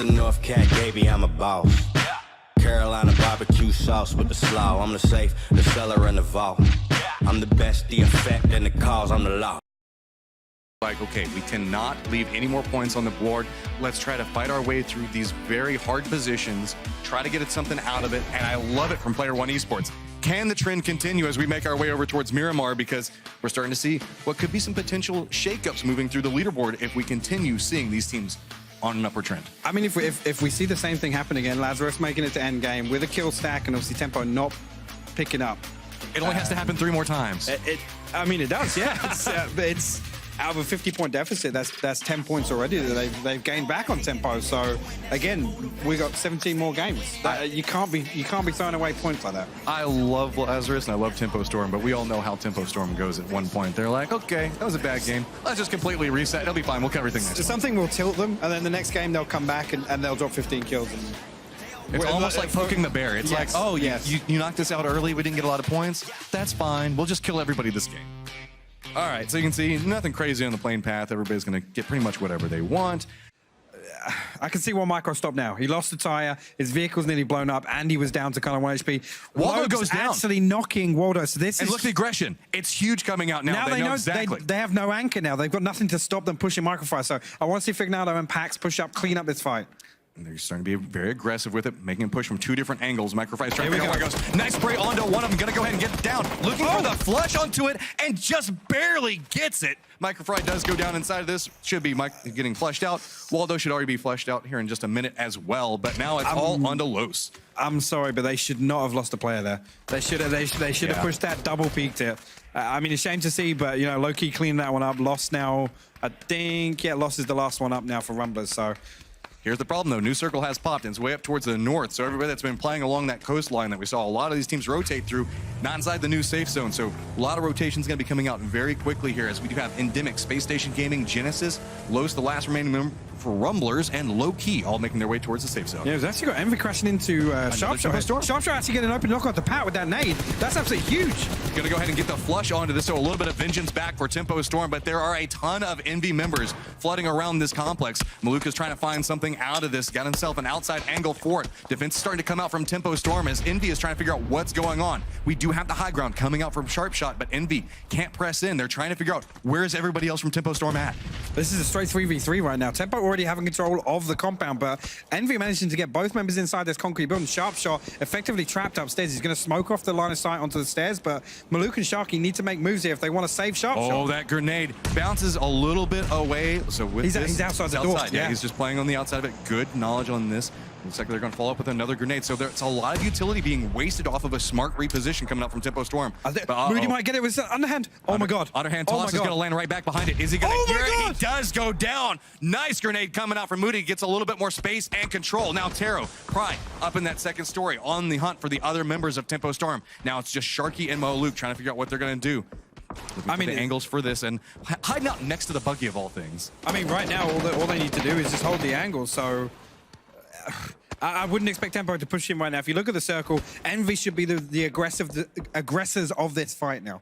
the North Cat, baby, I'm a boss. Carolina barbecue sauce with the slaw. I'm the safe, the cellar, and the vault. I'm the best, the effect, and the cause. I'm the law. Like, okay, we cannot leave any more points on the board. Let's try to fight our way through these very hard positions, try to get something out of it, and I love it from Player One Esports. Can the trend continue as we make our way over towards Miramar? Because we're starting to see what could be some potential shakeups moving through the leaderboard if we continue seeing these teams on an upward trend. I mean, if we see the same thing happen again, Lazarus making it to end game with a kill stack and obviously Tempo not picking up. It only has to happen 3 more times. I mean, it does, yeah. It's out of a 50-point deficit, that's 10 points already that they've gained back on Tempo. So again, we got 17 more games. You can't be throwing away points like that. I love Lazarus and I love Tempo Storm, but we all know how Tempo Storm goes at one point. They're like, okay, that was a bad game. Let's just completely reset. It'll be fine. We'll cover everything next time. Something will tilt them, and then the next game they'll come back and they'll drop 15 kills. It's almost like poking the bear. It's like, oh, yes. you knocked us out early. We didn't get a lot of points. That's fine. We'll just kill everybody this game. All right, so you can see nothing crazy on the plane path. Everybody's going to get pretty much whatever they want. I can see why Miccoy stopped now. He lost the tire, his vehicle's nearly blown up, and he was down to kind of 1 HP. Waldo goes down. Actually knocking Waldo. So this and look at the aggression. It's huge coming out now. They know exactly. They have no anchor now. They've got nothing to stop them pushing Microy. So I want to see Fignado and Pax push up, clean up this fight. And they're starting to be very aggressive with it, making a push from 2 different angles. Microy is trying to figure out where it goes. Nice spray onto one of them. Gonna go ahead and get it down. Looking for the flush onto it and just barely gets it. Microy does go down inside of this. Should be Mike getting flushed out. Waldo should already be flushed out here in just a minute as well. But now it's all onto Los. I'm sorry, but they should not have lost a player there. They should have pushed that double peaked it. I mean, it's a shame to see, but you know, low-key cleaning that one up. Lost now, I think, yeah, Lost is the last one up now for Rumblers. So. Here's the problem, though. New Circle has popped, and it's way up towards the north. So everybody that's been playing along that coastline that we saw a lot of these teams rotate through, not inside the new safe zone. So a lot of rotations going to be coming out very quickly here, as we do have Endemic, Space Station Gaming, Genesis, Los, the last remaining member for Rumblers, and Low Key, all making their way towards the safe zone. Yeah, we've actually got Envy crashing into Sharpshot. Sharpshot actually getting an open knock off the Pat with that nade. That's absolutely huge. Gonna go ahead and get the flush onto this, so a little bit of vengeance back for Tempo Storm, but there are a ton of Envy members flooding around this complex. Maluka's trying to find something out of this, got himself an outside angle for it. Defense is starting to come out from Tempo Storm as Envy is trying to figure out what's going on. We do have the high ground coming out from Sharpshot, but Envy can't press in. They're trying to figure out where's everybody else from Tempo Storm at. This is a straight 3v3 right now. Tempo already having control of the compound, but Envy managing to get both members inside this concrete building. Sharpshot effectively trapped upstairs. He's going to smoke off the line of sight onto the stairs, but Maluk and Sharky need to make moves here if they want to save Sharpshot. Oh, that grenade bounces a little bit away. So with he's outside the door. Yeah, he's just playing on the outside of it. Good knowledge on this. Looks like they're going to follow up with another grenade. So there's a lot of utility being wasted off of a smart reposition coming up from Tempo Storm. Moody might get it with underhand. Oh my god. Underhand toss is going to land right back behind it. Is he going to get it? He does go down. Nice grenade coming out from Moody. Gets a little bit more space and control. Now Taro, Pride up in that second story on the hunt for the other members of Tempo Storm. Now it's just Sharky and Maluk trying to figure out what they're going to do. I mean, the angles for this and hiding out next to the buggy of all things. I mean, right now all they need to do is just hold the angle. So I wouldn't expect Tempo to push him right now. If you look at the circle, Envy should be the aggressors of this fight now.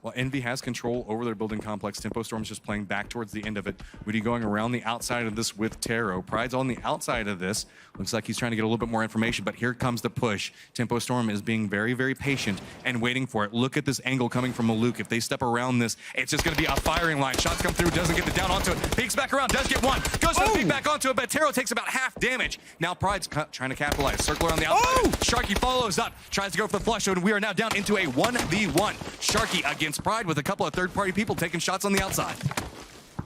Well, Envy has control over their building complex. Tempo Storm's just playing back towards the end of it. Woody going around the outside of this with Taro. Pride's on the outside of this. Looks like he's trying to get a little bit more information, but here comes the push. Tempo Storm is being very, very patient and waiting for it. Look at this angle coming from Maluk. If they step around this, it's just going to be a firing line. Shots come through, doesn't get the down onto it. Peeks back around, does get one. Goes for the peek back onto it, but Taro takes about half damage. Now Pride's trying to capitalize. Circle around the outside. Sharky follows up, tries to go for the flush, and we are now down into a 1v1. Sharky against Pride with a couple of third-party people taking shots on the outside.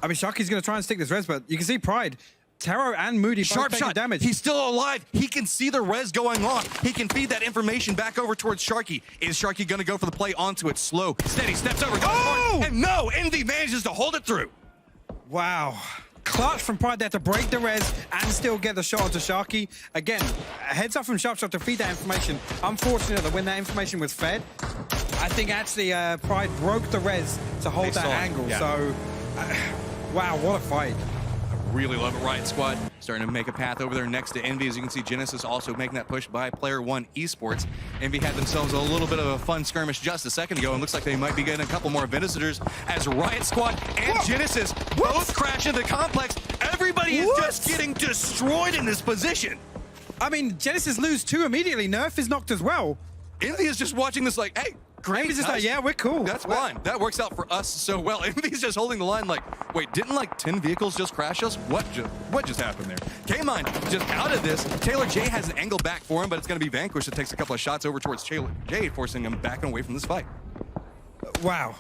I mean, Sharky's going to try and stick this res, but you can see Pride, Taro and Moody both taking damage. He's still alive. He can see the res going on. He can feed that information back over towards Sharky. Is Sharky going to go for the play onto it? Slow, steady, steps over, goes for it, and no, Envy manages to hold it through. Wow. Clutch from Pride there to break the res and still get the shot onto Sharky. Again, heads up from Sharpshot to feed that information. Unfortunate that when that information was fed, I think actually Pride broke the res to hold that angle. Yeah. So, wow, what a fight. really love it. Riot Squad starting to make a path over there next to Envy. As you can see, Genesis also making that push by Player One Esports. Envy had themselves a little bit of a fun skirmish just a second ago, and looks like they might be getting a couple more visitors as Riot Squad and Genesis both crash into the complex. Everybody is just getting destroyed in this position. I mean, Genesis lose 2 immediately. Nerf is knocked as well. Envy is just watching this like, hey, great. Envy's just like, yeah, we're cool. That's fine. That works out for us so well. Envy's just holding the line like, wait, didn't like 10 vehicles just crash us? What just happened there? K-Mine just out of this. Taylor J has an angle back for him, but it's going to be Vanquish that takes a couple of shots over towards Taylor J, forcing him back and away from this fight. Wow.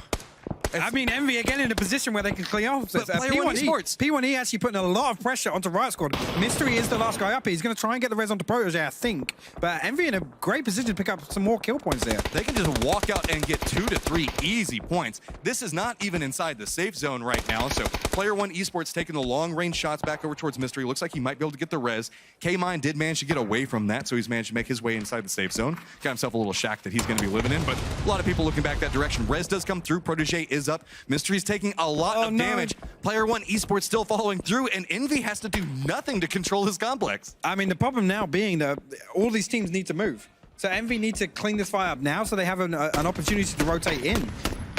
I mean, Envy again in a position where they can clean off. P1E actually putting a lot of pressure onto Riot Squad. Mystery is the last guy up here. He's going to try and get the res onto Protege, I think. But Envy in a great position to pick up some more kill points there. They can just walk out and get 2 to 3 easy points. This is not even inside the safe zone right now. So Player One Esports taking the long-range shots back over towards Mystery. Looks like he might be able to get the res. K-Mine did manage to get away from that, so he's managed to make his way inside the safe zone. Got himself a little shack that he's going to be living in, but a lot of people looking back that direction. Res does come through. Protege is up. Mystery's taking a lot of damage. Player One Esports still following through, and Envy has to do nothing to control his complex. I mean, the problem now being that all these teams need to move. So Envy need to clean this fight up now so they have an opportunity to rotate in.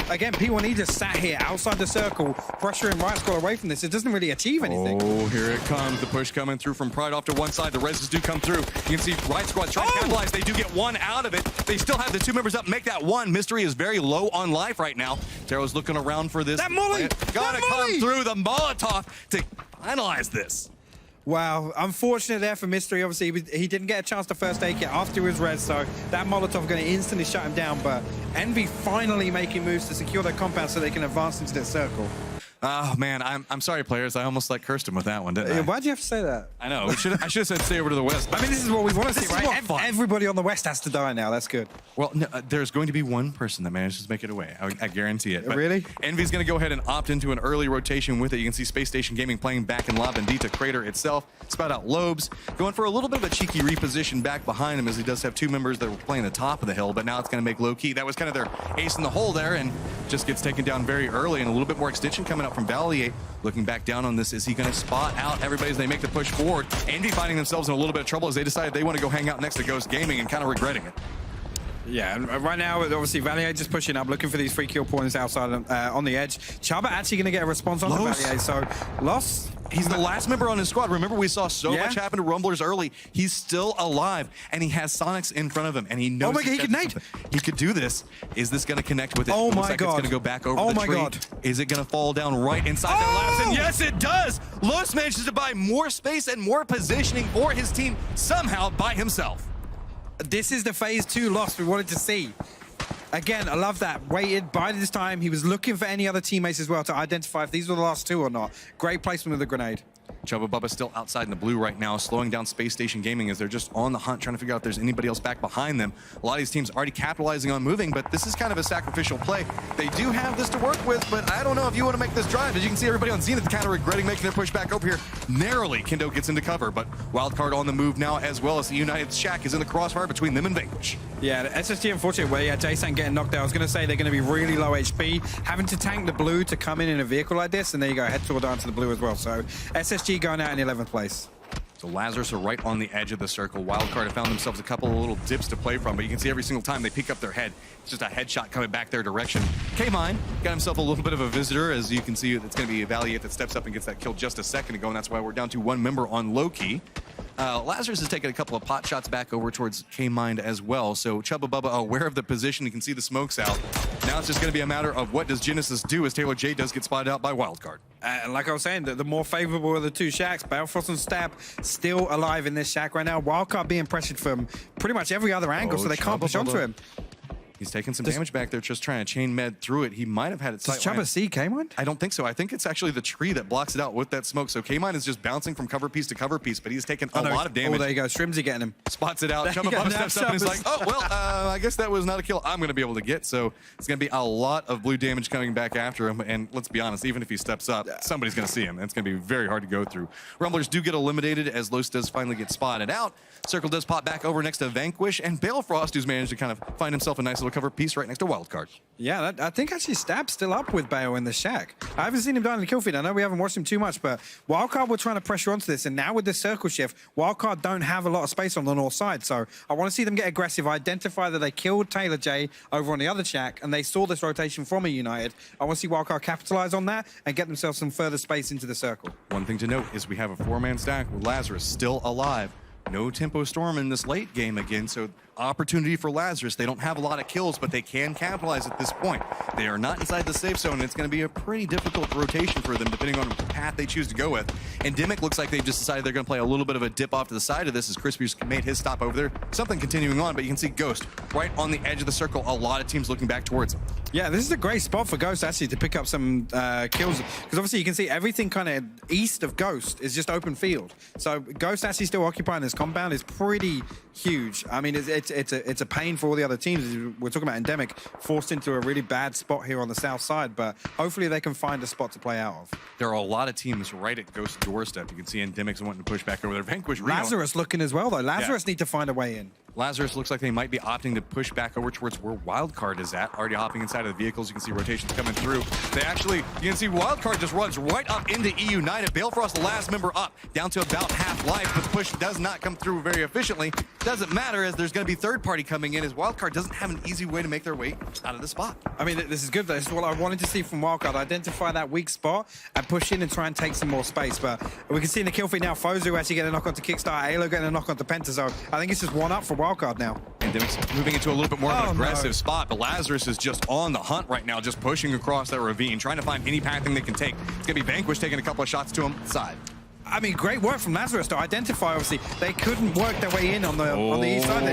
Again, P1E just sat here outside the circle, pressuring Riot Squad away from this. It doesn't really achieve anything. Oh, here it comes. The push coming through from Pride off to one side. The reses do come through. You can see Riot Squad trying to capitalize. They do get one out of it. They still have the 2 members up, make that one. Mystery is very low on life right now. Taro's looking around for this. That molly! Gotta come through the Molotov to finalize this. Wow, unfortunate there for Mystery. Obviously, he didn't get a chance to first take it after his res, so that Molotov going to instantly shut him down. But Envy finally making moves to secure their compound so they can advance into their circle. Oh man, I'm sorry, players. I almost like cursed him with that one, didn't I? Why'd you have to say that? I know. I should have said stay over to the west. I mean, this is what we want to see, right? Everybody on the west has to die now. That's good. Well, no, there's going to be one person that manages to make it away. I guarantee it. But really? Envy's going to go ahead and opt into an early rotation with it. You can see Space Station Gaming playing back in La Bendita Crater itself. Spout out Lobes, going for a little bit of a cheeky reposition back behind him as he does have 2 members that were playing the top of the hill, but now it's going to make low key. That was kind of their ace in the hole there and just gets taken down very early, and a little bit more extension coming up from Valier. Looking back down on this, is he going to spot out everybody as they make the push forward? Envy finding themselves in a little bit of trouble as they decided they want to go hang out next to Ghost Gaming and kind of regretting it. Yeah, and right now, obviously, Valier just pushing up, looking for these 3 kill points outside on the edge. Chaba actually going to get a response on Valier, so Loss. He's the last member on his squad. Remember, we saw so much happen to Rumblers early. He's still alive, and he has Sonics in front of him, and he knows he could nade. He could do this. Is this going to connect with it? Oh my God. It's going to go back over the tree. God. Is it going to fall down right inside their laps? And yes, it does. Los manages to buy more space and more positioning for his team somehow by himself. This is the phase 2 Loss we wanted to see. Again, I love that. Waited, bided his time. He was looking for any other teammates as well to identify if these were the last 2 or not. Great placement of the grenade. Chubba Bubba still outside in the blue right now, slowing down Space Station Gaming as they're just on the hunt, trying to figure out if there's anybody else back behind them. A lot of these teams already capitalizing on moving, but this is kind of a sacrificial play. They do have this to work with, but I don't know if you want to make this drive. As you can see, everybody on Zenith kind of regretting making their push back over here. Narrowly, Kendo gets into cover, but Wildcard on the move now, as well as the United Shack is in the crossfire between them and Vanquish. Yeah, the SSG unfortunate where Jason getting knocked out. I was going to say they're going to be really low HP, having to tank the blue to come in a vehicle like this, and there you go, head toward down to the blue as well. So SSG going out in 11th place. So Lazarus are right on the edge of the circle. Wildcard have found themselves a couple of little dips to play from, but you can see every single time they peek up their head, it's just a headshot coming back their direction. K-Mine got himself a little bit of a visitor. As you can see, it's going to be Valier that steps up and gets that kill just a second ago, and that's why we're down to 1 member on low-key. Lazarus has taken a couple of pot shots back over towards K-Mind as well. So Chubba Bubba aware of the position. You can see the smokes out. Now it's just going to be a matter of what does Genesis do as Taylor J does get spotted out by Wildcard. And like I was saying, the more favorable of the 2 shacks, Balefrost and Stab still alive in this shack right now. Wildcard being pressured from pretty much every other angle, so they can't push onto him. He's taking some damage back there, just trying to chain med through it. He might have had it. Does Chubba see K-Mine? I don't think so. I think it's actually the tree that blocks it out with that smoke. So K-Mine is just bouncing from cover piece to cover piece, but he's taken a lot of damage. Oh, there you go. Shrimzy getting him. Spots it out. Chubba Bubba steps up and is like, oh, well, I guess that was not a kill I'm going to be able to get. So it's going to be a lot of blue damage coming back after him. And let's be honest, even if he steps up, somebody's going to see him. It's going to be very hard to go through. Rumblers do get eliminated as Los does finally get spotted out. Circle does pop back over next to Vanquish, and Balefrost, who's managed to kind of find himself a nice little little cover piece right next to Wildcard. Yeah, I think actually Stab's still up with Bale in the shack. I haven't seen him down in the kill feed. I know we haven't watched him too much, but Wildcard were trying to pressure onto this, and now with the circle shift, Wildcard don't have a lot of space on the north side, so I want to see them get aggressive, identify that they killed Taylor J over on the other shack, and they saw this rotation from a United. I want to see Wildcard capitalize on that and get themselves some further space into the circle. One thing to note is we have a 4-man stack with Lazarus still alive. No tempo storm in this late game again, so opportunity for Lazarus. They don't have a lot of kills, but they can capitalize at this point. They are not inside the safe zone, and it's going to be a pretty difficult rotation for them, depending on the path they choose to go with. And Dimick looks like they've just decided they're going to play a little bit of a dip off to the side of this as Crispy's made his stop over there. Something continuing on, but you can see Ghost right on the edge of the circle. A lot of teams looking back towards him. Yeah, this is a great spot for Ghost actually to pick up some kills, because obviously you can see everything kind of east of Ghost is just open field. So Ghost actually still occupying this compound is pretty huge. I mean, it's a pain for all the other teams. We're talking about Endemic forced into a really bad spot here on the south side, but hopefully they can find a spot to play out of. There are a lot of teams right at Ghost's doorstep. You can see Endemic's wanting to push back over there. Vanquish Reno. Lazarus looking as well, though. Lazarus need to find a way in. Lazarus looks like they might be opting to push back over towards where Wildcard is at. Already hopping inside of the vehicles. You can see rotations coming through. They actually, you can see Wildcard just runs right up into E United. Balefrost, the last member up, down to about half life, but the push does not come through very efficiently. Doesn't matter, as there's going to be third party coming in, as Wildcard doesn't have an easy way to make their way out of the spot. I mean, this is good, though. This is what I wanted to see from Wildcard. Identify that weak spot and push in and try and take some more space. But we can see in the kill feed now, Fozu actually getting a knock onto Kickstarter, Halo getting a knock onto Penta. So I think it's just one up for Wildcard now. And Dimmick's moving into a little bit more of an aggressive spot, but Lazarus is just on the hunt right now, just pushing across that ravine, trying to find any pathing they can take. It's going to be Vanquish taking a couple of shots to him side. I mean, great work from Lazarus to identify, obviously. They couldn't work their way in on the east side.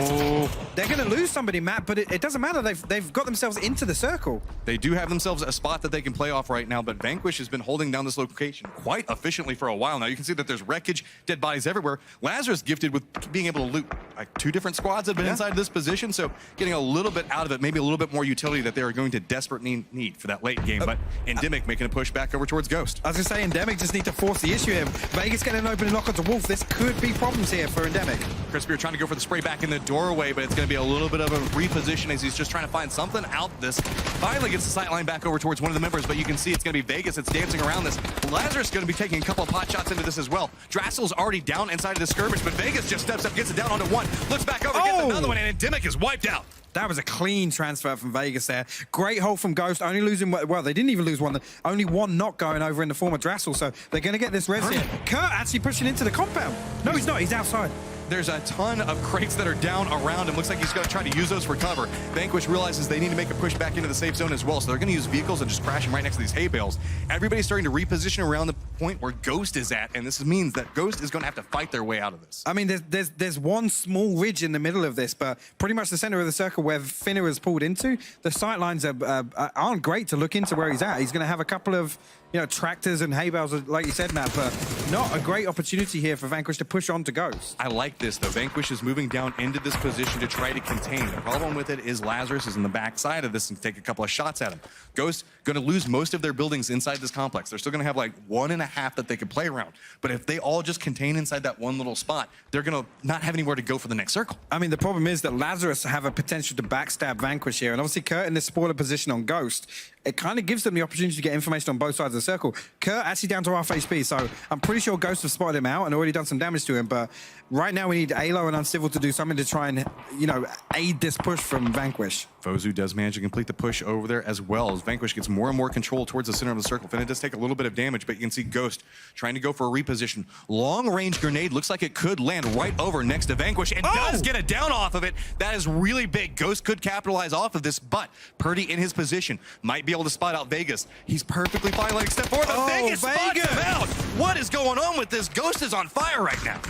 They're going to lose somebody, Matt, but it doesn't matter. They've got themselves into the circle. They do have themselves a spot that they can play off right now, but Vanquish has been holding down this location quite efficiently for a while now. You can see that there's wreckage, dead bodies everywhere. Lazarus gifted with being able to loot like 2 different squads have been inside this position, so getting a little bit out of it, maybe a little bit more utility that they are going to desperately need for that late game. But Endemic making a push back over towards Ghost. I was going to say, Endemic just need to force the issue here. Vegas getting an open knock onto Wolf. This could be problems here for Endemic. Crispy are trying to go for the spray back in the doorway, but it's going to be a little bit of a reposition as he's just trying to find something out this. Finally gets the sight line back over towards one of the members, but you can see it's going to be Vegas that's dancing around this. Lazarus is going to be taking a couple of pot shots into this as well. DrasseL's already down inside of the skirmish, but Vegas just steps up, gets it down onto one, looks back over, gets another one, and Endemic is wiped out. That was a clean transfer from Vegas there. Great hold from Ghost, only losing, well, they didn't even lose one. Only one knock going over in the form of DrasseL, so they're going to get this res here. Kurt actually pushing into the compound. No, he's not. He's outside. There's a ton of crates that are down around him. Looks like he's going to try to use those for cover. Vanquish realizes they need to make a push back into the safe zone as well, so they're going to use vehicles and just crash them right next to these hay bales. Everybody's starting to reposition around the point where Ghost is at, and this means that Ghost is going to have to fight their way out of this. I mean, there's one small ridge in the middle of this, but pretty much the center of the circle where Finner has pulled into, the sight lines aren't great to look into where he's at. He's going to have a couple of, you know, tractors and hay bales, like you said, Matt, but not a great opportunity here for Vanquish to push on to Ghost. I like this, though. Vanquish is moving down into this position to try to contain. The problem with it is Lazarus is in the back side of this and take a couple of shots at him. Ghost going to lose most of their buildings inside this complex. They're still going to have like 1.5 that they could play around. But if they all just contain inside that one little spot, they're going to not have anywhere to go for the next circle. I mean, the problem is that Lazarus have a potential to backstab Vanquish here. And obviously, Kurt in this spoiler position on Ghost, it kind of gives them the opportunity to get information on both sides of the circle. Kurt actually down to half HP, so I'm pretty sure Ghost have spotted him out and already done some damage to him. But right now, we need Alo and Uncivil to do something to try and, you know, aid this push from Vanquish. Fozu does manage to complete the push over there as well as Vanquish gets more and more control towards the center of the circle. Finna does take a little bit of damage, but you can see Ghost trying to go for a reposition. Long-range grenade looks like it could land right over next to Vanquish and does get a down off of it. That is really big. Ghost could capitalize off of this, but Purdy in his position might be able to spot out Vegas. He's perfectly fine. Like step forward, but Vegas spots him out. What is going on with this? Ghost is on fire right now.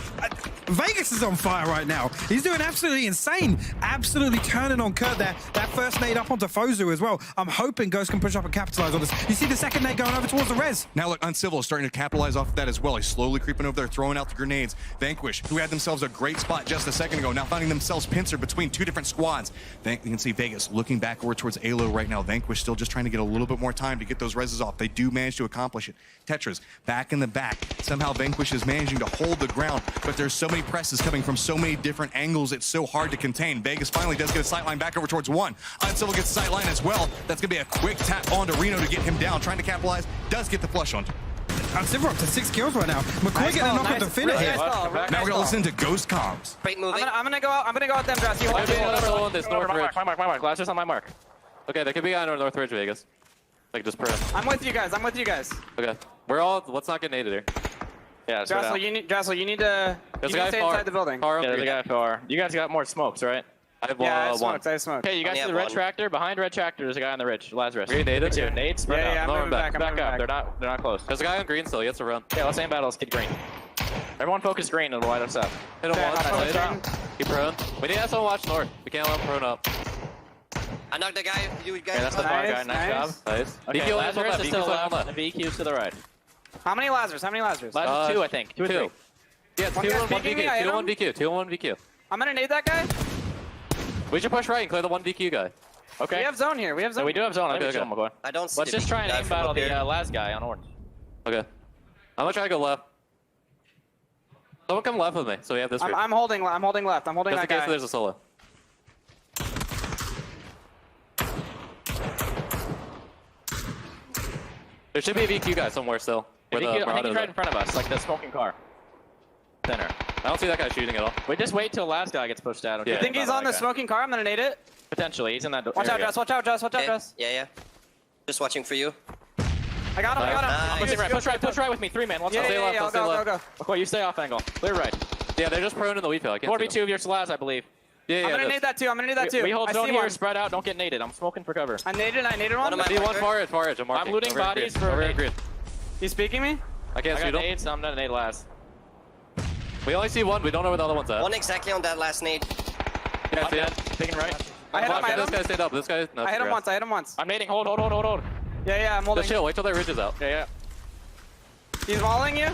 Vegas is on fire right now. He's doing absolutely insane. Absolutely turning on Kurt there. That first nade up onto Fozu as well. I'm hoping Ghost can push up and capitalize on this. You see the second nade going over towards the res. Now look, Uncivil is starting to capitalize off of that as well. He's slowly creeping over there, throwing out the grenades. Vanquish, who had themselves a great spot just a second ago, now finding themselves pincered between 2 different squads. You can see Vegas looking back over towards Alo right now. Vanquish still just trying to get a little bit more time to get those reses off. They do manage managed to accomplish it. Tetris back in the back. Somehow Vanquish is managing to hold the ground, but there's so many presses coming from so many different angles, it's so hard to contain. Vegas finally does get a sightline back over towards one. Uncivil gets a sightline as well. That's going to be a quick tap onto Reno to get him down. Trying to capitalize, does get the flush onto. Uncivil up to 6 kills right now. Miccoy getting a knock at the finish. Now we're going to listen to Ghost Comms. Great moving. I'm gonna go out them, Drass. You hold on this north ridge. My mark. Glasses on my mark. Okay, they could be on north ridge, Vegas. Like just press. I'm with you guys. Okay, we're all. Let's not get naded here. Yeah, DrasseL, you need to. There's you a guy need to stay far. inside the building. Far Yeah, up there's a here. guy far. You guys got more smokes, right? I have Yeah, I have one. smoked. Okay, you guys Only see have the red one. tractor? Behind red tractor, there's a guy on the ridge. Lazarus. Are you naded? Two nades. Spread Yeah, out. yeah, I'm Lower moving back. back. I'm Back moving up. back. They're not close. There's a guy on green still. He has to run. Yeah, let's aim battles. Get green. Everyone focus green and light us up. Hit him Okay, once. I'll Nice. focus Keep prone. We need to have someone watch north. We can't let him prone up. I knocked the guy. You guys. Okay, that's the Nice, bar guy. Nice job. nice. Nice. Okay, DQ Lazarus is to the left. left. And VQ's to the right. How many Lazarus? Lazarus 2, I think. 2 or 3. Yeah, One 2 guy's and 1 peeking me, I VQ. hit 2 and 1 him. VQ. 2 and 1 VQ. I'm gonna nade that guy. We should push right and clear the 1 VQ guy. Okay. We have zone here. So we do have zone. Okay, Okay, okay. okay. I don't see Let's the just try and guy aim from battle up here. the last guy on orange. Okay. I'm gonna try to go left. Someone come left with me, so we have this group. I'm holding left. I'm holding Just that in case guy. there's a solo. There should be a VQ guy somewhere still. Where the I think Marauders he's right are. in front of us, like the smoking car. Center. I don't see that guy shooting at all. We just wait till the last guy gets pushed out. Yeah. You think he's on the smoking car? I'm gonna nade it. Potentially, he's in that. Watch out, area. Dress. Watch out, Dress. Watch out, Okay. Dress. Yeah. Just watching for you. I got him. I got him. Nice. Push right with me. 3 man. Let's Yeah, go. yeah, yeah, left, I'll I'll go. Okay, you stay off angle. Clear right. Yeah, they're just prone in the weed field. I can't see 4v2 of your Slaz, I believe. them. Yeah, I'm gonna yeah. nade that too. We hold I zone see here, one. spread out, don't get naded. I'm smoking for cover. I naded One one. of my- I see one far edge. I'm marking. looting Over here, bodies green. for over here, nade. green. He's speaking me. I can't I shoot got him. nades, so I'm gonna nade last. We only see one. We don't know where the other one's at. One exactly on that last nade. Yeah, I'm see dead. it? Taking right. I hit him. I hit This him. guy stayed up. This guy. No, I hit him grass. once. I'm nading. Hold. Yeah, I'm holding. Just chill. Wait till that ridge is out. Yeah. He's mauling you.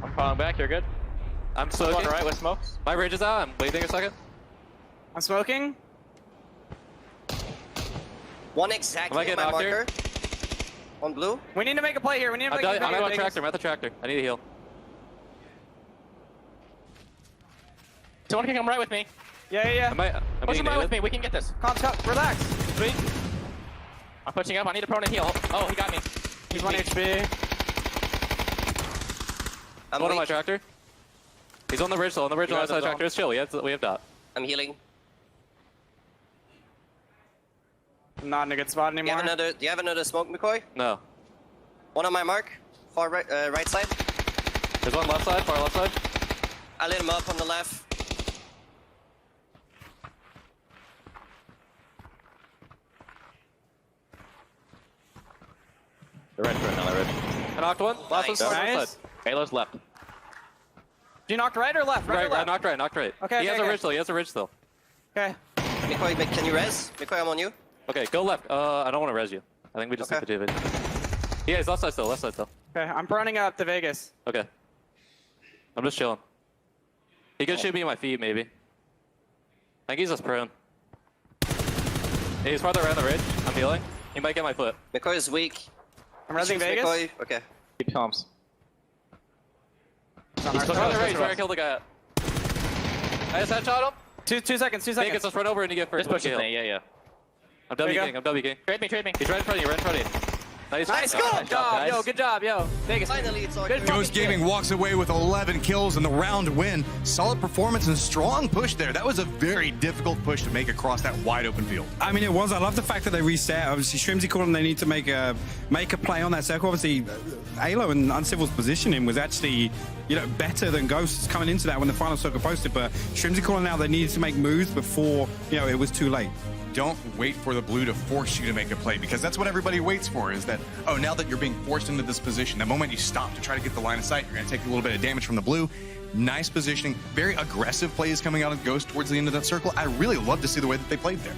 I'm falling back, you're good. I'm Going smoking. right with smokes. My ridge is out. I'm waiting a second. I'm smoking. One exactly Am I on getting my knocked here? marker. On blue. We need to make a play here. We need to I'm make a at the play. tractor. I'm at the tractor. I need a heal. Someone can come right with me. Yeah. I'm Push being him right with naded. me, we can get this. Relax. Sweet. I'm pushing up, I need a prone and heal. Oh, he got me. He's 1 HP. I'm One on my weak. tractor. He's on the ridge though. On the ridge You on got the the side tractor. It's chill. We have dot. I'm healing. I'm not in a good spot Do you anymore. have another smoke, McCoy? No. One on my mark. Far right, right side. There's one left side. Far left side. I lit him up on the left. The red for another red. I knocked one. Last one's Nice. far left Nice. side. Halo's left. You knocked right or left? Right or Right. I left? knocked right. Knocked right. Okay, He has okay, a ridge still. He has a ridge still. Okay. McCoy, can you res? McCoy, I'm on you. Okay. Go left. I don't want to res you. I think we just Okay. need the David. Yeah, he's left side still. Left side still. Okay. I'm running up to Vegas. Okay. I'm just chilling. He could shoot me in my feet, maybe. I think he's just prone. Yeah, he's farther around the ridge. I'm healing. He might get my foot. McCoy is weak. I'm resing Shoots Vegas. McCoy. Okay. Keep comms. He's on He's our pushing Farther us, right. He's pushing trying to us. kill the guy up. I just headshot him. 2 seconds. 2 Vegas, seconds. let's run over and you get first. Just push kill. me, yeah. I'm There you W king. go. I'm W king. Trade me. He's right in front of you. Right in front of you. Nice. Nice job. good job, yo. Good job, yo. Vegas. Finally, it's all Good good. fucking Ghost Gaming walks away with 11 kills and the round win. Solid performance and strong push there. That was a very difficult push to make across that wide open field. I mean, it was. I love the fact that they reset. Obviously, Shrimzy called them they need to make a play on that circle. Obviously, Halo and Uncivil's positioning was actually, better than Ghost's coming into that when the final circle posted. But Shrimzy calling out they needed to make moves before, it was too late. Don't wait for the blue to force you to make a play, because that's what everybody waits for, is that, oh, now that you're being forced into this position, the moment you stop to try to get the line of sight, you're going to take a little bit of damage from the blue. Nice positioning, very aggressive plays coming out of Ghost towards the end of that circle. I really love to see the way that they played there.